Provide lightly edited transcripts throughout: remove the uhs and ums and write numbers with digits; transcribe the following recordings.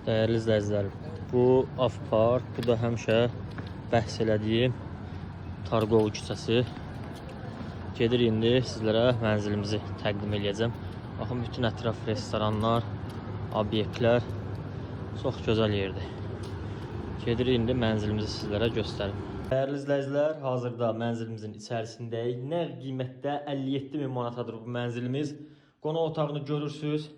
Değerli izləyicilərim, bu Avpark, bu da həmişə bəhs elədiyim Targov küçəsi. Gedir indi sizlərə mənzilimizi təqdim edəcəm. Baxın, bütün ətraf restoranlar, obyektlər çox gözəl yerdir. Gedir indi mənzilimizi sizlərə göstərim. Değerli izləyicilər, hazırda mənzilimizin içərisindəyik. Nə qiymətdə 57.000 manatadır bu mənzilimiz. Qonaq otağını görürsünüz.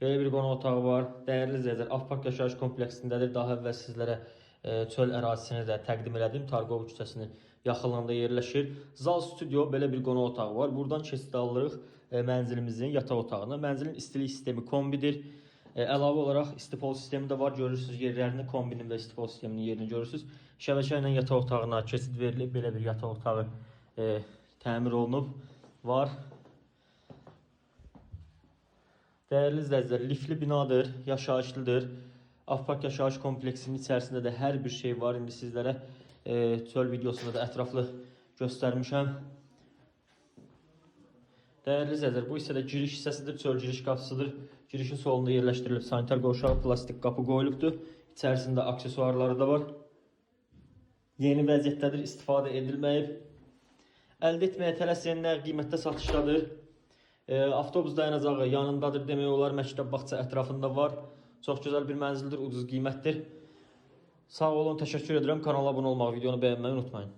Böyle bir qonaq otağı var. Değerli izləyicilər, Avpark yaşayış kompleksindədir. Daha əvvəl sizlərə çöl ərazisini də təqdim elədim. Targov küçəsinin yaxınlığında yerləşir. Zal studio belə bir qonaq otağı var. Buradan keçid alırıq mənzilimizin yataq otağına. Mənzilin istilik sistemi kombidir. Əlavə olaraq istipol sistemi də var. Görürsünüz yerlərini, kombinin və istipol sisteminin yerini görürsünüz. Şəbəkə ilə yataq otağına keçid verilib. Belə bir yataq otağı təmir olunub. Var. Değerli izləyicilər, lifli binadır, yaşayışlıdır. Avpark yaşayış kompleksinin içərisində də hər bir şey var. İndi sizlərə çöl videosunda da ətraflı göstərmişəm. Değerli izləyicilər, bu hissədə giriş hissəsidir, çöl giriş qapısıdır. Girişin solunda yerləşdirilib sanitar qovşağı, plastik qapı qoyulubdur. İçərisində aksesuarları da var. Yeni vəziyyətdədir, istifadə edilməyib. Əldə etməyə tələsənlər qiymətdə satışdadır. Avtobus dayanacağı yanındadır demək olar, məktəb bağça ətrafında var. Çox gözəl bir mənzildir, ucuz qiymətdir. Sağ olun, təşəkkür edirəm. Kanala abunə olmağı, videonu bəyənməyi unutmayın.